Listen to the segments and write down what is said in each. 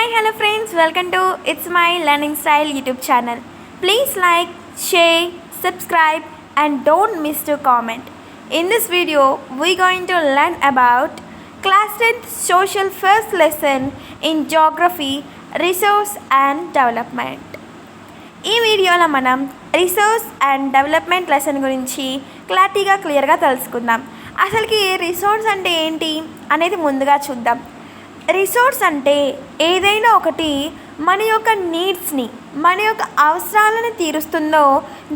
Hi, hello friends, welcome to It's My Learning Style YouTube channel. Please like, share, subscribe and don't miss to comment. In this video, we're going to learn about class 10th social first lesson in geography, resource and development. ఈ వీడియోలో మనం resource and development lesson గురించి క్లియర్గా తెలుసుకుందాం. అసలుకి resource అంటే ఏంటి అనేది ముందుగా చూద్దాం. రిసోర్స్ అంటే ఏదైనా ఒకటి మన యొక్క నీడ్స్ని, మన యొక్క అవసరాలను తీరుస్తుందో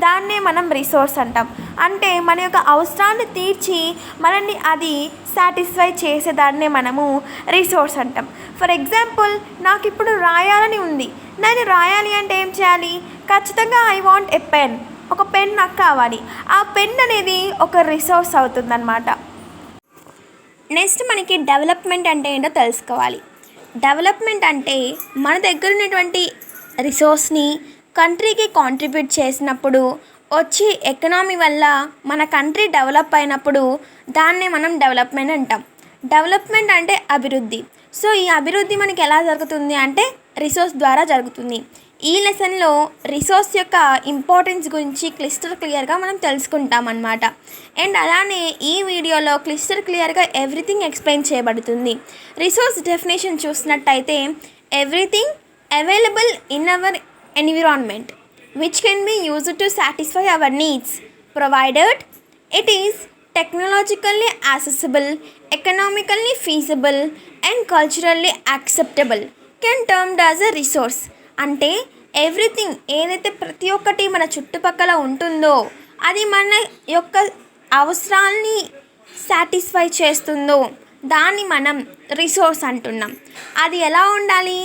దాన్నే మనం రిసోర్స్ అంటాం. అంటే మన యొక్క అవసరాన్ని తీర్చి మనల్ని అది సాటిస్ఫై చేసేదాన్నే మనము రిసోర్స్ అంటాం. ఫర్ ఎగ్జాంపుల్, నాకు ఇప్పుడు రాయాలని ఉంది. దాన్ని రాయాలి అంటే ఏం చేయాలి? ఖచ్చితంగా ఐ వాంట్ ఎ పెన్. ఒక పెన్ నాకు కావాలి. ఆ పెన్ అనేది ఒక రిసోర్స్ అవుతుందన్నమాట. నెక్స్ట్ మనకి డెవలప్మెంట్ అంటే ఏంటో తెలుసుకోవాలి. డెవలప్మెంట్ అంటే మన దగ్గర ఉన్నటువంటి రిసోర్స్ని కంట్రీకి కాంట్రిబ్యూట్ చేసినప్పుడు వచ్చి ఎకనామీ వల్ల మన కంట్రీ డెవలప్ అయినప్పుడు దాన్నే మనం డెవలప్మెంట్ అంటాం. డెవలప్మెంట్ అంటే అభివృద్ధి. సో ఈ అభివృద్ధి మనకి ఎలా జరుగుతుంది అంటే రిసోర్స్ ద్వారా జరుగుతుంది. ఈ లెసన్లో రిసోర్స్ యొక్క ఇంపార్టెన్స్ గురించి క్లియర్గా మనం తెలుసుకుంటాం అన్నమాట. అండ్ అలానే ఈ వీడియోలో క్లియర్గా ఎవ్రీథింగ్ ఎక్స్ప్లెయిన్ చేయబడుతుంది. రిసోర్స్ డెఫినేషన్ చూసినట్టయితే, everything available in our environment which can be used to satisfy our needs provided it is technologically accessible, economically feasible and culturally acceptable can termed as a resource. అంటే everything ఏదైతే ప్రతి ఒక్కటి మన చుట్టుపక్కల ఉంటుందో అది మన యొక్క అవసరాల్ని సాటిస్ఫై చేస్తుందో దాన్ని మనం రిసోర్స్ అంటున్నాం. అది ఎలా ఉండాలి?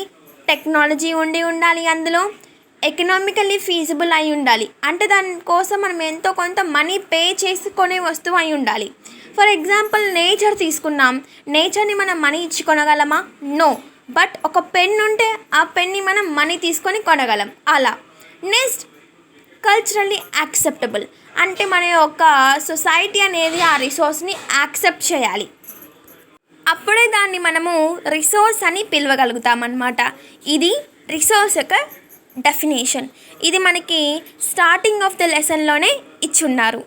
టెక్నాలజీ ఉండాలి, అందులో ఎకనామికల్లీ ఫీజిబుల్ అయి ఉండాలి. అంటే దానికోసం మనం ఎంతో కొంత మనీ పే చేసుకునే వస్తువు అయి ఉండాలి. ఫర్ ఎగ్జాంపుల్, నేచర్ తీసుకున్నాం. నేచర్ని మనం మనీ ఇచ్చి కొనగలమా? నో. బట్ ఒక పెన్ ఉంటే ఆ పెన్ని మనం మనీ తీసుకొని కొనగలం. అలా. Next, culturally acceptable. అంటే మన యొక్క సొసైటీ అనేది ఆ రిసోర్స్ని యాక్సెప్ట్ చేయాలి. అప్పుడే దాన్ని మనము రిసోర్స్ అని పిలవగలుగుతామన్నమాట. ఇది రిసోర్స్ యొక్క డెఫినేషన్. ఇది మనకి స్టార్టింగ్ ఆఫ్ ద లెసన్లోనే ఇచ్చున్నారు.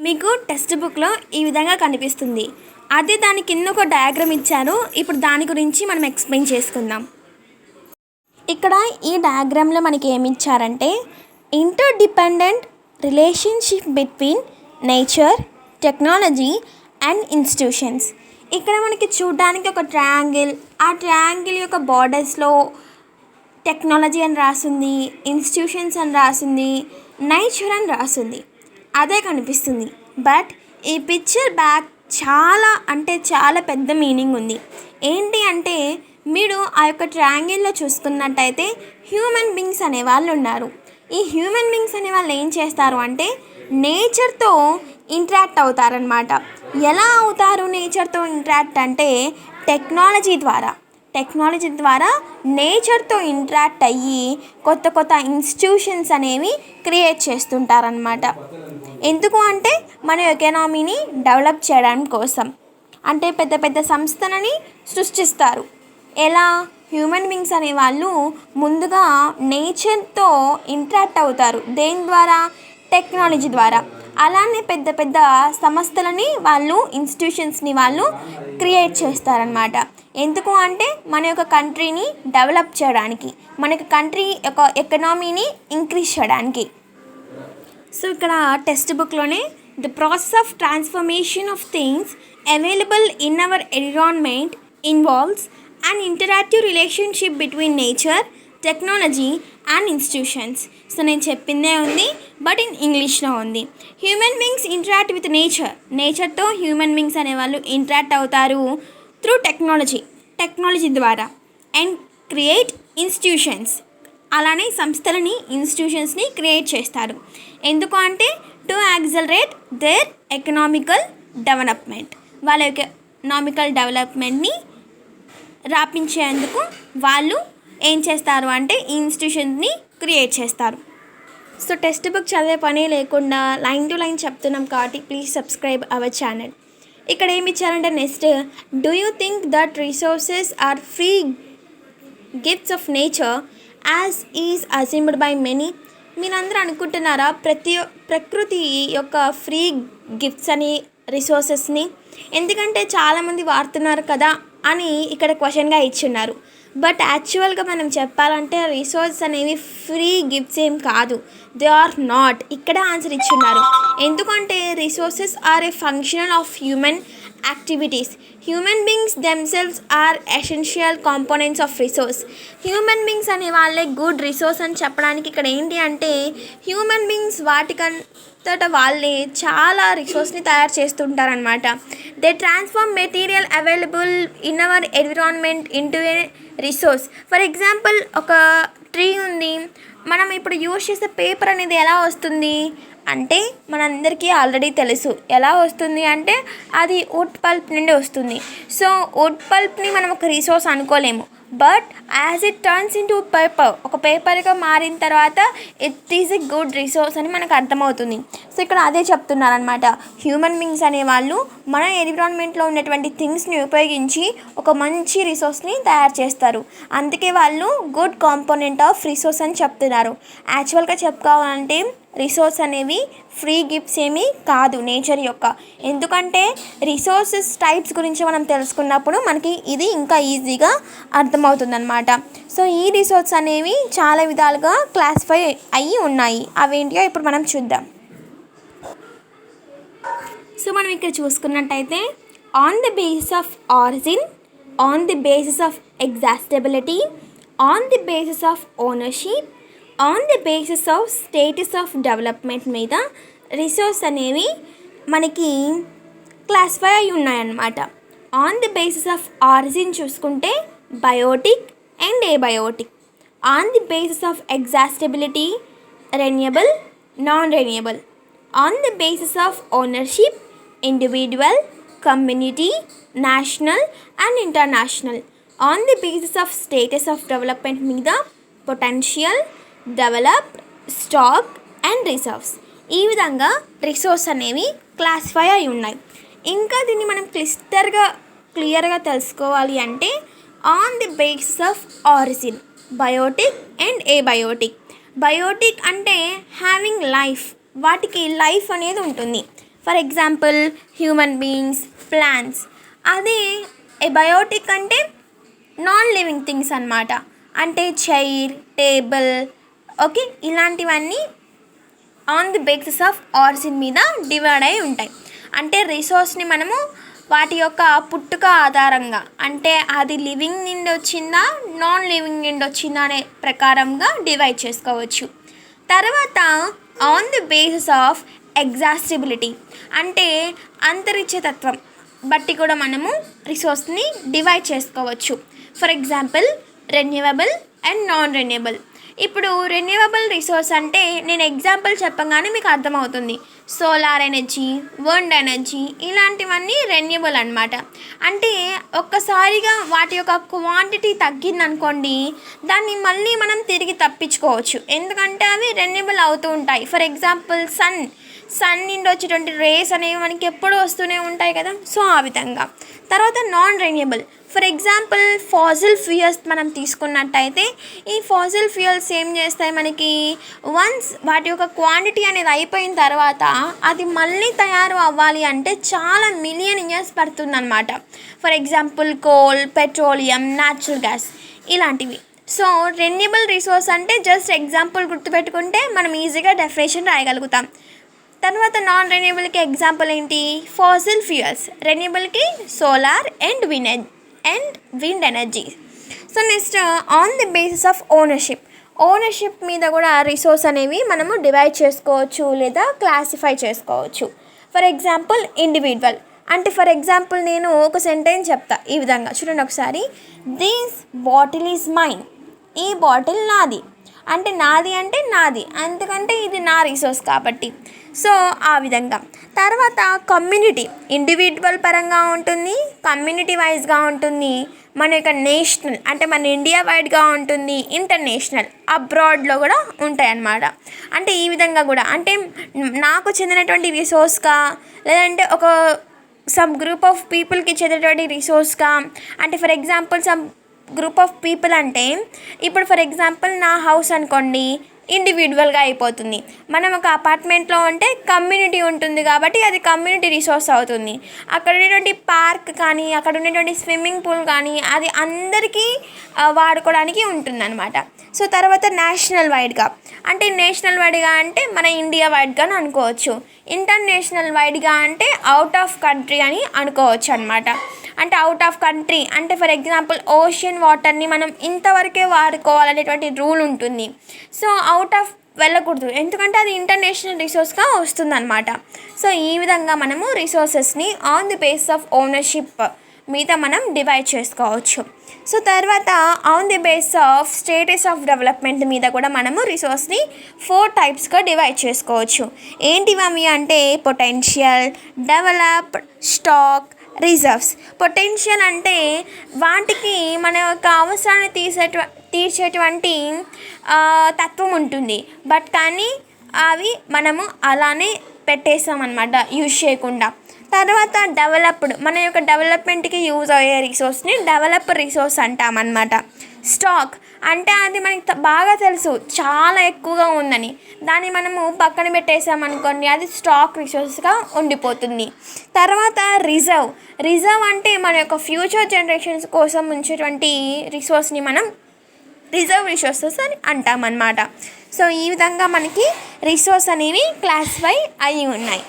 మీకు టెక్స్ట్ బుక్లో ఈ విధంగా కనిపిస్తుంది. అదే దాని కింద ఒక డయాగ్రామ్ ఇచ్చారు. ఇప్పుడు దాని గురించి మనం ఎక్స్ప్లెయిన్ చేసుకుందాం. ఇక్కడ ఈ డయాగ్రామ్లో మనకి ఏమి ఇచ్చారంటే, inter dependent relationship between nature, technology and institutions. ఇక్కడ మనకి చూడడానికి ఒక ట్రయాంగిల్, ఆ ట్రయాంగిల్ యొక్క బార్డర్స్లో టెక్నాలజీ అని రాసింది, ఇన్స్టిట్యూషన్స్ అని రాసింది, నేచర్ అని రాసింది. అదే కనిపిస్తుంది. బట్ ఈ పిక్చర్ బ్యాక్ చాలా పెద్ద మీనింగ్ ఉంది. ఏంటి అంటే, మీరు ఆ యొక్క ట్రయాంగిల్లో చూసుకున్నట్టయితే హ్యూమన్ బీయింగ్స్ అనేవాళ్ళు ఉన్నారు. ఈ హ్యూమన్ బీయింగ్స్ అనేవాళ్ళు ఏం చేస్తారు అంటే నేచర్తో ఇంటరాక్ట్ అవుతారనమాట. ఎలా అవుతారు నేచర్తో ఇంటరాక్ట్ అంటే టెక్నాలజీ ద్వారా నేచర్తో ఇంటరాక్ట్ అయ్యి కొత్త ఇన్స్టిట్యూషన్స్ అనేవి క్రియేట్ చేస్తుంటారనమాట. ఎందుకు అంటే మన ఎకానమీని డెవలప్ చేయడం కోసం. అంటే పెద్ద సంస్థలని సృష్టిస్తారు. ఎలా? హ్యూమన్ బీయింగ్స్ అనేవాళ్ళు ముందుగా నేచర్తో ఇంటరాక్ట్ అవుతారు. దేని ద్వారా? టెక్నాలజీ ద్వారా. అలానే పెద్ద సంస్థలని వాళ్ళు, ఇన్స్టిట్యూషన్స్ని వాళ్ళు క్రియేట్ చేస్తారనమాట. ఎందుకు అంటే మన యొక్క కంట్రీని డెవలప్ చేయడానికి, మన యొక్క కంట్రీ యొక్క ఎకనామీని ఇంక్రీజ్ చేయడానికి. సో ఇక్కడ టెక్స్ట్ బుక్లోనే the process of transformation of things available in our environment involves an interactive relationship between nature, technology and institutions. So నేను చెప్పిందే ఉంది, బట్ ఇన్ ఇంగ్లీష్లో ఉంది. హ్యూమన్ బీయింగ్స్ ఇంటరాక్ట్ విత్ నేచర్తో హ్యూమన్ బీయింగ్స్ అనేవాళ్ళు ఇంటరాక్ట్ అవుతారు త్రూ టెక్నాలజీ ద్వారా. And create institutions. అలానే సంస్థలని, ఇన్స్టిట్యూషన్స్ని క్రియేట్ చేస్తారు. ఎందుకు అంటే to accelerate their economical development. వాళ్ళ యొక్క ఎకనామికల్ డెవలప్మెంట్ని రాపించేందుకు వాళ్ళు ఏం చేస్తారు అంటే ఈ ఇన్స్టిట్యూషన్ని క్రియేట్ చేస్తారు. సో టెక్స్ట్ బుక్ చదివే పని లేకుండా లైన్ టు లైన్ చెప్తున్నాం కాబట్టి ప్లీజ్ సబ్స్క్రైబ్ అవర్ ఛానల్. ఇక్కడ ఏమి ఇచ్చారంటే, next, do you think that resources are free gifts of nature as is assumed by many. మీరందరూ అనుకుంటున్నారా ప్రకృతి యొక్క ఫ్రీ గిఫ్ట్స్ అని రిసోర్సెస్ని, ఎందుకంటే చాలామంది వాడుతున్నారు కదా అని ఇక్కడ క్వశ్చన్గా ఇచ్చున్నారు. బట్ యాక్చువల్గా మనం చెప్పాలంటే రిసోర్స్ అనేవి ఫ్రీ గిఫ్ట్స్ ఏం కాదు, దే ఆర్ నాట్. ఇక్కడ ఆన్సర్ ఇచ్చున్నారు. ఎందుకంటే resources are a functional of human activities. Human beings themselves are essential components of resource. Human beings అనే వాళ్ళే గుడ్ రిసోర్స్ అని చెప్పడానికి ఇక్కడ ఏంటి అంటే హ్యూమన్ బీయింగ్స్ వాటికంతట వాళ్ళే చాలా రిసోర్స్ని తయారు చేస్తుంటారనమాట. They transform material available in our environment into a resource. For example ఒక ట్రీ ఉంది, మనం ఇప్పుడు యూజ్ చేసే పేపర్ అనేది ఎలా వస్తుంది అంటే మనందరికీ ఆల్రెడీ తెలుసు ఎలా వస్తుంది అంటే అది వుడ్ పల్ప్ నుండి వస్తుంది. సో వుడ్ పల్ప్ని మనం ఒక రిసోర్స్ అనుకోలేము. But as it turns in to paper, ఒక పేపర్గా మారిన తర్వాత it is a good resource అని మనకు అర్థమవుతుంది. సో ఇక్కడ అదే చెప్తున్నారనమాట. హ్యూమన్ బీయింగ్స్ అనేవాళ్ళు మన ఎన్విరాన్మెంట్లో ఉన్నటువంటి థింగ్స్ని ఉపయోగించి ఒక మంచి రిసోర్స్ని తయారు చేస్తారు. అందుకే వాళ్ళు గుడ్ కాంపోనెంట్ ఆఫ్ రిసోర్స్ అని చెప్తున్నారు. యాక్చువల్గా చెప్పుకోవాలంటే రిసోర్స్ అనేవి ఫ్రీ గిఫ్ట్స్ ఏమీ కాదు నేచర్ యొక్క. ఎందుకంటే రిసోర్సెస్ టైప్స్ గురించి మనం తెలుసుకున్నప్పుడు మనకి ఇది ఇంకా ఈజీగా అర్థమవుతుందన్నమాట. సో ఈ రిసోర్స్ అనేవి చాలా విధాలుగా క్లాసిఫై అయ్యి ఉన్నాయి. అవేంటియో ఇప్పుడు మనం చూద్దాం. సో మనం ఇక్కడ చూసుకున్నట్టయితే on the basis of origin, on the basis of exhaustibility, on the basis of ownership, on the basis of status of development మీద రిసోర్స్ అనేవి మనకి క్లాసిఫై అయి ఉన్నాయన్నమాట. On the basis of origin చూసుకుంటే biotic and abiotic. On the basis of exhaustibility renewable, non renewable. On the basis of ownership individual, community, national and international. On the basis of status of development మీద potential, developed, stock and reserves. ఈ విధంగా resource అనేవి classify అయి ఉన్నాయి. ఇంకా దీన్ని మనం క్లియర్గా తెలుసుకోవాలి అంటే on the basis of origin biotic and abiotic. Biotic అంటే హ్యావింగ్ లైఫ్, వాటికి లైఫ్ అనేది ఉంటుంది. For example human beings, plants. అదే ఏబయోటిక్ అంటే నాన్ లివింగ్ థింగ్స్ అన్నమాట. అంటే చైర్, టేబుల్, ఓకే, ఇలాంటివన్నీ on the basis of origin మీద డివైడ్ అయి ఉంటాయి. అంటే రిసోర్స్ని మనము వాటి యొక్క పుట్టుక ఆధారంగా, అంటే అది లివింగ్ నుండి వచ్చిందా నాన్ లివింగ్ నుండి వచ్చిందా అనే ప్రకారంగా డివైడ్ చేసుకోవచ్చు. తర్వాత ఆన్ ది బేసిస్ ఆఫ్ ఎగ్జాస్టిబిలిటీ అంటే అంతరిక్షతత్వం బట్టి కూడా మనము రిసోర్స్ని డివైడ్ చేసుకోవచ్చు. For example renewable and non renewable. ఇప్పుడు రెన్యూవబుల్ రిసోర్స్ అంటే నేను ఎగ్జాంపుల్ చెప్పగానే మీకు అర్థమవుతుంది. సోలార్ ఎనర్జీ, విండ్ ఎనర్జీ, ఇలాంటివన్నీ రెన్యూవబుల్ అన్నమాట. అంటే ఒక్కసారిగా వాటి యొక్క క్వాంటిటీ తగ్గిందనుకోండి, దాన్ని మళ్ళీ మనం తిరిగి తప్పించుకోవచ్చు, ఎందుకంటే అవి రెన్యూవబుల్ అవుతూ ఉంటాయి. ఫర్ ఎగ్జాంపుల్ సన్ నుండి వచ్చేటువంటి రేస్ అనేవి మనకి ఎప్పుడూ వస్తూనే ఉంటాయి కదా. సో ఆ విధంగా. తర్వాత non renewable. For example fossil fuels మనం తీసుకున్నట్టయితే ఈ ఫాసిల్ ఫ్యూయల్స్ ఏం చేస్తాయి, మనకి వన్స్ వాటి యొక్క క్వాంటిటీ అనేది అయిపోయిన తర్వాత అది మళ్ళీ తయారు అవ్వాలి అంటే చాలా మిలియన్ ఇయర్స్ పడుతుందన్నమాట. For example coal, petroleum, natural gas ఇలాంటివి. సో రెన్యూవబుల్ రిసోర్స్ అంటే జస్ట్ ఎగ్జాంపుల్ గుర్తుపెట్టుకుంటే మనం ఈజీగా డెఫినేషన్ రాయగలుగుతాం. తర్వాత నాన్ రెన్యూవబుల్కి ఎగ్జాంపుల్ ఏంటి, ఫాసిల్ ఫ్యూయల్స్. రెన్యూవబుల్కి solar and wind energy. So next on the basis of ownership మీద కూడా రిసోర్స్ అనేవి మనము డివైడ్ చేసుకోవచ్చు లేదా క్లాసిఫై చేసుకోవచ్చు. ఫర్ ఎగ్జాంపుల్ ఇండివిజువల్ అంటే ఫర్ ఎగ్జాంపుల్ నేను ఒక సెంటెన్స్ చెప్తా ఈ విధంగా చూడండి ఒకసారి. This bottle is mine. ఈ బాటిల్ నాది. అంటే నాది అంటే నాది, ఎందుకంటే ఇది నా రిసోర్స్ కాబట్టి. సో ఆ విధంగా. తర్వాత కమ్యూనిటీ ఇండివిజువల్ పరంగా ఉంటుంది, కమ్యూనిటీ వైజ్గా ఉంటుంది, మన యొక్క నేషనల్ అంటే మన ఇండియా వైడ్గా ఉంటుంది, ఇంటర్నేషనల్ అబ్రాడ్లో కూడా ఉంటాయి అన్నమాట. అంటే ఈ విధంగా కూడా అంటే నాకు చెందినటువంటి రిసోర్స్గా, లేదంటే సమ్ గ్రూప్ ఆఫ్ పీపుల్కి చెందినటువంటి రిసోర్స్గా, అంటే for example some group of people అంటే ఇప్పుడు ఫర్ ఎగ్జాంపుల్ నా హౌస్ అనుకోండి, ఇండివిజువల్గా అయిపోతుంది. మనం ఒక అపార్ట్మెంట్లో ఉంటే కమ్యూనిటీ ఉంటుంది కాబట్టి అది కమ్యూనిటీ రిసోర్స్ అవుతుంది. అక్కడ ఉన్నటువంటి పార్క్ కానీ, అక్కడ ఉన్నటువంటి స్విమ్మింగ్ పూల్ కానీ అది అందరికీ వాడుకోవడానికి ఉంటుందన్నమాట. సో తర్వాత నేషనల్ వైడ్గా అంటే మన ఇండియా వైడ్గా అనుకోవచ్చు. ఇంటర్నేషనల్ వైడ్గా అంటే అవుట్ ఆఫ్ కంట్రీ అని అనుకోవచ్చు అనమాట. అంటే అవుట్ ఆఫ్ కంట్రీ అంటే ఫర్ ఎగ్జాంపుల్ ఓషన్ వాటర్ని మనం ఇంతవరకే వాడుకోవాలనేటువంటి రూల్ ఉంటుంది. సో అవుట్ ఆఫ్ వెళ్ళకూడదు, ఎందుకంటే అది ఇంటర్నేషనల్ రిసోర్స్గా వస్తుందన్నమాట. సో ఈ విధంగా మనము రిసోర్సెస్ని on the base of ownership మీద మనం డివైడ్ చేసుకోవచ్చు. సో తర్వాత on the base of status of development మీద కూడా మనము రిసోర్స్ని 4 టైప్స్గా డివైడ్ చేసుకోవచ్చు. ఏంటివి అంటే potential, developed, stock, reserves. Potential అంటే వాటికి మన యొక్క అవసరాన్ని తీర్చేటువంటి తత్వం ఉంటుంది, బట్ కానీ అవి మనము అలానే పెట్టేసామన్నమాట యూజ్ చేయకుండా. తర్వాత డెవలప్డ్, మన యొక్క డెవలప్మెంట్కి యూజ్ అయ్యే రిసోర్స్ని డెవలప్డ్ రిసోర్స్ అంటామన్నమాట. స్టాక్ అంటే అది మనకి బాగా తెలుసు చాలా ఎక్కువగా ఉందని, దాన్ని మనము పక్కన పెట్టేసామనుకోండి, అది స్టాక్ రిసోర్స్గా ఉండిపోతుంది. తర్వాత రిజర్వ్ అంటే మన యొక్క ఫ్యూచర్ జనరేషన్స్ కోసం ఉంచేటువంటి రిసోర్స్ని మనం రిజర్వ్ రిసోర్సెస్ అని అంటామన్నమాట. సో ఈ విధంగా మనకి రిసోర్స్ అనేవి క్లాసిఫై అయి ఉన్నాయి.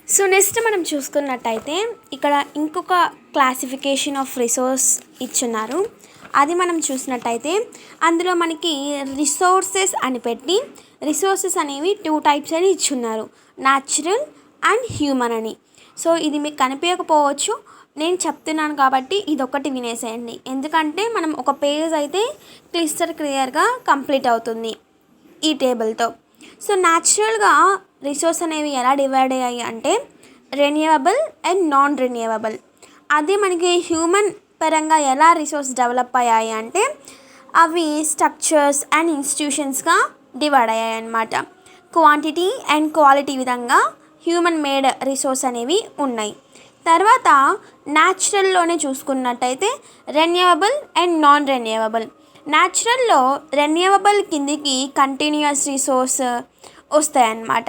సో నెక్స్ట్ మనం చూసుకున్నట్టయితే ఇక్కడ ఇంకొక క్లాసిఫికేషన్ ఆఫ్ రిసోర్స్ ఇచ్చున్నారు. అది మనం చూసినట్టయితే అందులో మనకి రిసోర్సెస్ అని పెట్టి రిసోర్సెస్ అనేవి 2 టైప్స్ అని ఇచ్చున్నారు, న్యాచురల్ అండ్ హ్యూమన్ అని. సో ఇది మీకు కనిపించకపోవచ్చు, నేను చెప్తున్నాను కాబట్టి ఇదొకటి వినేసేయండి, ఎందుకంటే మనం ఒక పేజ్ అయితే క్లియర్గా కంప్లీట్ అవుతుంది ఈ టేబుల్తో. సో న్యాచురల్గా రిసోర్స్ అనేవి ఎలా డివైడ్ అయ్యాయి అంటే రెన్యూవబుల్ అండ్ నాన్ రెన్యూవబుల్. అదే మనకి హ్యూమన్ పరంగా ఎలా రిసోర్స్ డెవలప్ అయ్యాయి అంటే అవి స్ట్రక్చర్స్ అండ్ ఇన్స్టిట్యూషన్స్గా డివైడ్ అయ్యాయి అన్నమాట. క్వాంటిటీ అండ్ క్వాలిటీ విధంగా హ్యూమన్ మేడ్ రిసోర్స్ అనేవి ఉన్నాయి. తర్వాత న్యాచురల్లోనే చూసుకున్నట్టయితే రెన్యూవబుల్ అండ్ నాన్ రెన్యూవబుల్. న్యాచురల్లో రెన్యూవబుల్ కిందికి కంటిన్యూస్ రిసోర్స్ వస్తాయన్నమాట,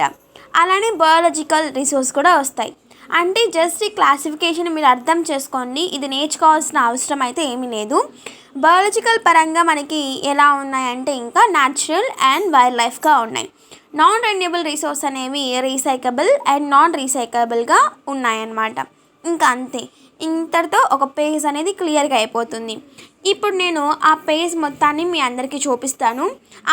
అలానే బయాలజికల్ రిసోర్స్ కూడా వస్తాయి. అంటే జస్ట్ ఈ క్లాసిఫికేషన్ మీరు అర్థం చేసుకోండి, ఇది నేర్చుకోవాల్సిన అవసరం అయితే ఏమీ లేదు. బయాలజికల్ పరంగా మనకి ఎలా ఉన్నాయంటే ఇంకా న్యాచురల్ అండ్ వైల్డ్ లైఫ్గా ఉన్నాయి. నాన్ రెన్యూవబుల్ రిసోర్స్ అనేవి రీసైకబుల్ అండ్ నాన్ రీసైకబుల్గా ఉన్నాయన్నమాట. ఇంకా అంతే, ఇంతటితో ఒక పేజ్ అనేది క్లియర్గా అయిపోతుంది. ఇప్పుడు నేను ఆ పేజ్ మొత్తాన్ని మీ అందరికీ చూపిస్తాను.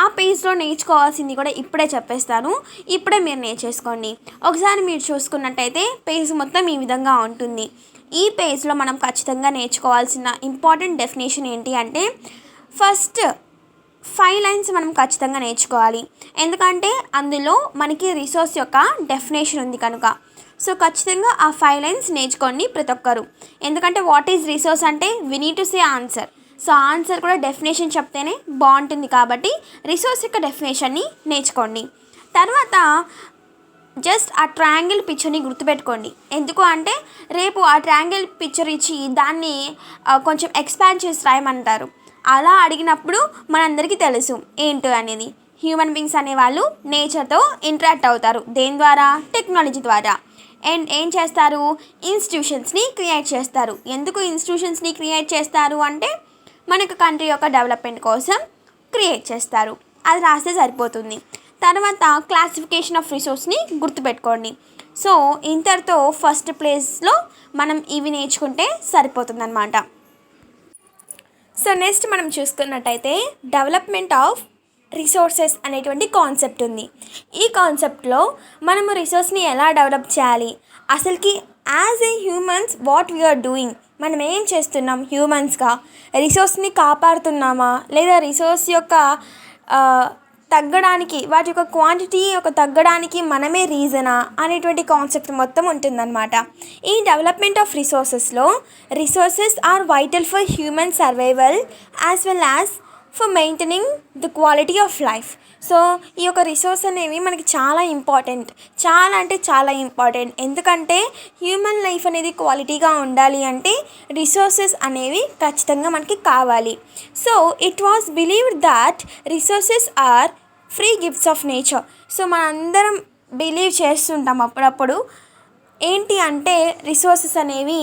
ఆ పేజ్లో నేర్చుకోవాల్సింది కూడా ఇప్పుడే చెప్పేస్తాను, ఇప్పుడే మీరు నేర్చేసుకోండి. ఒకసారి మీరు చూసుకున్నట్టయితే పేజ్ మొత్తం ఈ విధంగా ఉంటుంది. ఈ పేజ్లో మనం ఖచ్చితంగా నేర్చుకోవాల్సిన ఇంపార్టెంట్ డెఫినేషన్ ఏంటి అంటే ఫస్ట్ 5 లైన్స్ మనం ఖచ్చితంగా నేర్చుకోవాలి, ఎందుకంటే అందులో మనకి రిసోర్స్ యొక్క డెఫినేషన్ ఉంది కనుక. సో ఖచ్చితంగా ఆ 5 లైన్స్ నేర్చుకోండి ప్రతి ఒక్కరు, ఎందుకంటే వాట్ ఈజ్ రిసోర్స్ అంటే we need to say answer. So answer కూడా డెఫినేషన్ చెప్తేనే బాగుంటుంది, కాబట్టి రిసోర్స్ యొక్క డెఫినేషన్ని నేర్చుకోండి. తర్వాత జస్ట్ ఆ ట్రయాంగిల్ పిక్చర్ని గుర్తుపెట్టుకోండి, ఎందుకు అంటే రేపు ఆ ట్రయాంగిల్ పిక్చర్ ఇచ్చి దాన్ని కొంచెం ఎక్స్పాండ్ చేసి రాయమంటారు. అలా అడిగినప్పుడు మనందరికీ తెలుసు ఏంటో అనేది. హ్యూమన్ బీయింగ్స్ అనేవాళ్ళు నేచర్తో ఇంటరాక్ట్ అవుతారు, దేని ద్వారా? టెక్నాలజీ ద్వారా. అండ్ ఏం చేస్తారు? ఇన్స్టిట్యూషన్స్ని క్రియేట్ చేస్తారు. ఎందుకు ఇన్స్టిట్యూషన్స్ని క్రియేట్ చేస్తారు అంటే మనకు కంట్రీ యొక్క డెవలప్మెంట్ కోసం క్రియేట్ చేస్తారు, అది రాస్తే సరిపోతుంది. తర్వాత క్లాసిఫికేషన్ ఆఫ్ రిసోర్స్ని గుర్తుపెట్టుకోండి. సో ఇంతటితో ఫస్ట్ ప్లేస్లో మనం ఇవి నేర్చుకుంటే సరిపోతుందన్నమాట. సో నెక్స్ట్ మనం చూసుకున్నట్టయితే డెవలప్మెంట్ ఆఫ్ రిసోర్సెస్ అనేటువంటి కాన్సెప్ట్ ఉంది. ఈ కాన్సెప్ట్లో మనము రిసోర్స్ని ఎలా డెవలప్ చేయాలి, అసలుకి as a humans what we are doing, మనం ఏం చేస్తున్నాం హ్యూమన్స్గా, రిసోర్స్ని కాపాడుతున్నామా లేదా రిసోర్స్ యొక్క తగ్గడానికి, వాటి యొక్క క్వాంటిటీ యొక్క తగ్గడానికి మనమే రీజనా అనేటువంటి కాన్సెప్ట్ మొత్తం ఉంటుందన్నమాట. ఈ డెవలప్మెంట్ ఆఫ్ రిసోర్సెస్లో resources are vital for human survival as well as for maintaining the quality of life. So ఈ యొక్క రిసోర్స్ అనేవి మనకి చాలా ఇంపార్టెంట్, చాలా అంటే చాలా ఇంపార్టెంట్. ఎందుకంటే హ్యూమన్ లైఫ్ అనేది క్వాలిటీగా ఉండాలి అంటే రిసోర్సెస్ అనేవి ఖచ్చితంగా మనకి కావాలి. So it was believed that resources are free gifts of nature. So మనందరం బిలీవ్ చేస్తుంటాం అప్పుడప్పుడు ఏంటి అంటే రిసోర్సెస్ అనేవి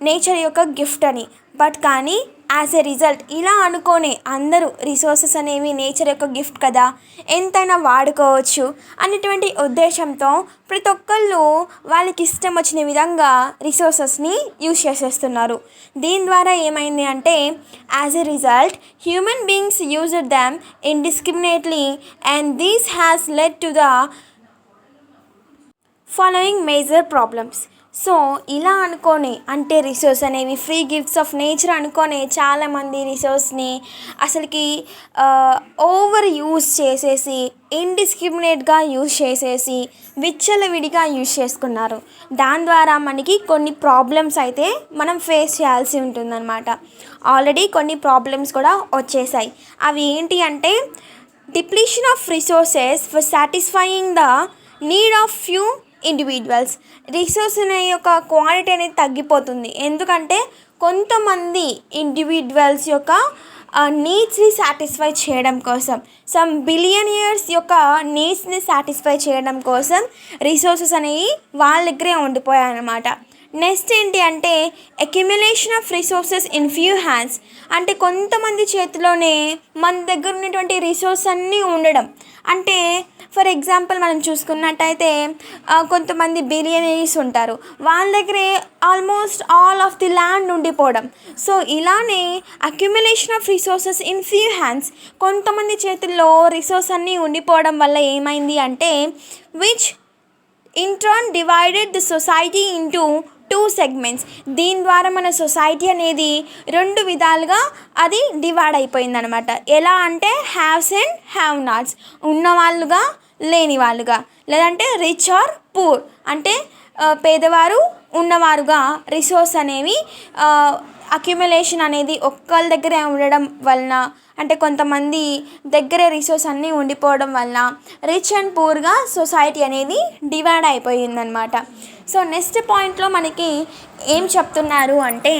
నేచర్ యొక్క గిఫ్ట్ అని. బట్ కానీ యాజ్ ఎ రిజల్ట్ ఇలా అనుకోనే అందరూ రిసోర్సెస్ అనేవి నేచర్ యొక్క గిఫ్ట్ కదా, ఎంతైనా వాడుకోవచ్చు అనేటువంటి ఉద్దేశంతో ప్రతి ఒక్కళ్ళు వాళ్ళకి ఇష్టం వచ్చిన విధంగా రిసోర్సెస్ని యూజ్ చేసేస్తున్నారు. దీని ద్వారా ఏమైంది అంటే as a result human beings used them indiscriminately and these has led to the following major problems. So ఇలా అనుకోని అంటే రిసోర్స్ అనేవి ఫ్రీ గిఫ్ట్స్ ఆఫ్ నేచర్ అనుకోని చాలామంది రిసోర్స్ని అసలుకి ఓవర్ యూజ్ చేసేసి ఇండిస్క్రిమినేట్గా యూజ్ చేసేసి విచ్చలవిడిగా యూజ్ చేసుకున్నారు. దాని ద్వారా మనకి కొన్ని ప్రాబ్లమ్స్ అయితే మనం ఫేస్ చేయాల్సి ఉంటుందన్నమాట. ఆల్రెడీ కొన్ని ప్రాబ్లమ్స్ కూడా వచ్చేసాయి. అవి ఏంటి అంటే depletion of resources for satisfying the need of few individuals. Resource యొక్క క్వాలిటీ అనేది తగ్గిపోతుంది. ఎందుకంటే కొంతమంది ఇండివిజువల్స్ యొక్క నీడ్స్ని సాటిస్ఫై చేయడం కోసం, సమ్ బిలియనియర్స్ యొక్క నీడ్స్ని సాటిస్ఫై చేయడం కోసం రిసోర్సెస్ అనేవి వాళ్ళ దగ్గరే ఉండిపోయాయి అన్నమాట. నెక్స్ట్ ఏంటి అంటే accumulation of resources in few hands. అంటే కొంతమంది చేతిలోనే మన దగ్గర ఉన్నటువంటి రిసోర్స్ అన్నీ ఉండడం. అంటే ఫర్ ఎగ్జాంపుల్ మనం చూసుకున్నట్టయితే కొంతమంది బిలియనరీస్ ఉంటారు, వాళ్ళ దగ్గరే almost all of the land ఉండిపోవడం. సో ఇలానే accumulation of resources in few hands, కొంతమంది చేతుల్లో రిసోర్స్ అన్నీ ఉండిపోవడం వల్ల ఏమైంది అంటే which in turn divided the society into 2 segments. దీని ద్వారా మన సొసైటీ అనేది 2 విధాలుగా అది డివైడ్ అయిపోయింది అనమాట. ఎలా అంటే హ్యావ్స్ అండ్ హ్యావ్ నాట్స్, ఉన్నవాళ్ళుగా లేని వాళ్ళుగా, లేదంటే రిచ్ ఆర్ పూర్ అంటే పేదవారు ఉన్నవారుగా రిసోర్స్ అనేవి అక్యుములేషన్ అనేది ఒక్కళ్ళ దగ్గరే ఉండడం వలన, అంటే కొంతమంది దగ్గరే రిసోర్స్ అన్నీ ఉండిపోవడం వల్ల రిచ్ అండ్ పూర్గా సొసైటీ అనేది డివైడ్ అయిపోయిందనమాట. సో నెక్స్ట్ పాయింట్లో మనకి ఏం చెప్తున్నారు అంటే,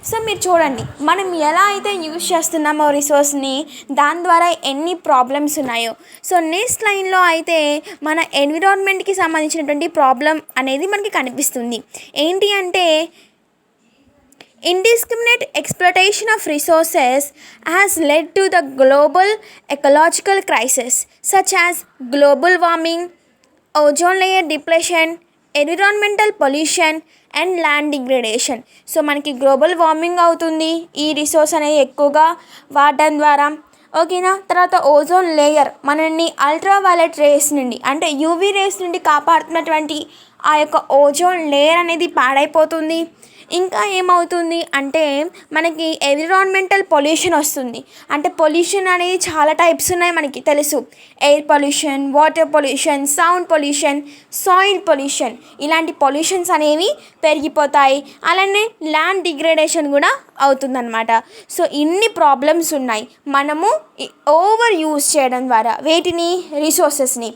సో మీరు చూడండి మనం ఎలా అయితే యూజ్ చేస్తున్నామో రిసోర్స్ని, దాని ద్వారా ఎన్ని ప్రాబ్లమ్స్ ఉన్నాయో. సో నెక్స్ట్ లైన్లో అయితే మన ఎన్విరాన్మెంట్కి సంబంధించినటువంటి ప్రాబ్లం అనేది మనకి కనిపిస్తుంది. ఏంటి అంటే indiscriminate exploitation of resources has led to the global ecological crisis such as global warming, ozone layer depletion, environmental pollution and land degradation. So మనకి గ్లోబల్ వార్మింగ్ అవుతుంది ఈ రిసోర్స్ అనేది ఎక్కువగా వాడడం ద్వారా, ఓకేనా. తర్వాత ఓజోన్ లేయర్ మనల్ని అల్ట్రావైలెట్ రేస్ నుండి అంటే యూవీ రేస్ నుండి కాపాడుతున్నటువంటి ఆ యొక్క ఓజోన్ లేయర్ అనేది పాడైపోతుంది. ఇంకా ఏమవుతుంది అంటే మనకి ఎన్విరాన్మెంటల్ పొల్యూషన్ వస్తుంది. అంటే పొల్యూషన్ అనేది చాలా టైప్స్ ఉన్నాయి మనకి తెలుసు. Air pollution, water pollution, sound pollution, soil pollution, ఇలాంటి పొల్యూషన్స్ అనేవి పెరిగిపోతాయి. అలానే ల్యాండ్ డిగ్రేడేషన్ కూడా అవుతుందన్నమాట. సో ఇన్ని ప్రాబ్లమ్స్ ఉన్నాయి మనము ఓవర్ యూజ్ చేయడం ద్వారా. వేటిని? రిసోర్సెస్ని.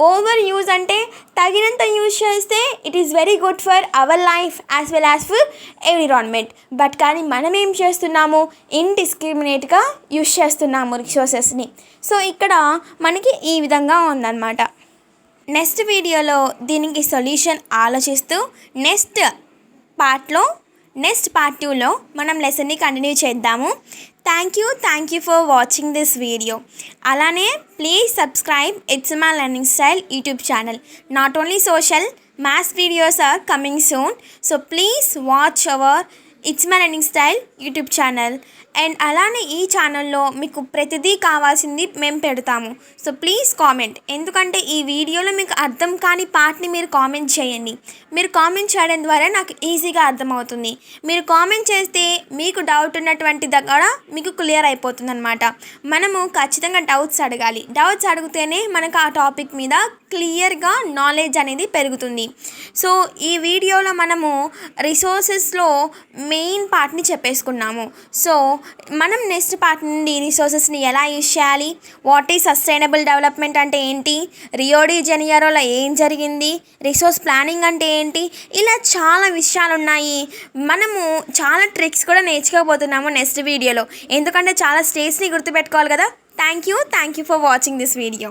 ఓవర్ యూజ్ అంటే తగినంత యూజ్ చేస్తే it is very good for our life as well as for environment. But కానీ మనం ఏం చేస్తున్నాము? ఇండిస్క్రిమినేట్గా యూజ్ చేస్తున్నాము రిసోర్సెస్ని. సో ఇక్కడ మనకి ఈ విధంగా ఉందన్నమాట. నెక్స్ట్ వీడియోలో దీనికి సొల్యూషన్ ఆలోచిస్తూ నెక్స్ట్ పార్ట్ 2లో మనం లెసన్ని కంటిన్యూ చేద్దాము. Thank you for watching this video. అలానే please subscribe it's my learning style YouTube channel. Not only social, maths videos are coming soon. So please watch our It's My Learning Style YouTube channel. And అలానే ఈ ఛానల్లో మీకు ప్రతిదీ కావాల్సింది మేము పెడతాము. So please comment. ఎందుకంటే ఈ వీడియోలో మీకు అర్థం కాని పార్ట్ని మీరు కామెంట్ చేయండి. మీరు కామెంట్ చేయడం ద్వారా నాకు ఈజీగా అర్థమవుతుంది. మీరు కామెంట్ చేస్తే మీకు డౌట్ ఉన్నటువంటి దగ్గర మీకు క్లియర్ అయిపోతుంది అనమాట. మనము ఖచ్చితంగా డౌట్స్ అడగాలి. డౌట్స్ అడిగితేనే మనకు ఆ టాపిక్ మీద క్లియర్గా నాలెడ్జ్ అనేది పెరుగుతుంది. సో ఈ వీడియోలో మనము రిసోర్సెస్లో మెయిన్ పార్ట్ని చెప్పేసుకున్నాము. సో మనం నెక్స్ట్ పార్ట్ నుండి రిసోర్సెస్ని ఎలా యూజ్ చేయాలి, వాట్ ఈజ్ సస్టైనబుల్ డెవలప్మెంట్ అంటే ఏంటి, రియో డి జెనిరోలో ఏం జరిగింది, రిసోర్స్ ప్లానింగ్ అంటే ఏంటి, ఇలా చాలా విషయాలు ఉన్నాయి. మనము చాలా ట్రిక్స్ కూడా నేర్చుకోబోతున్నాము నెక్స్ట్ వీడియోలో, ఎందుకంటే చాలా స్టేజ్ని గుర్తుపెట్టుకోవాలి కదా. Thank you for watching this video.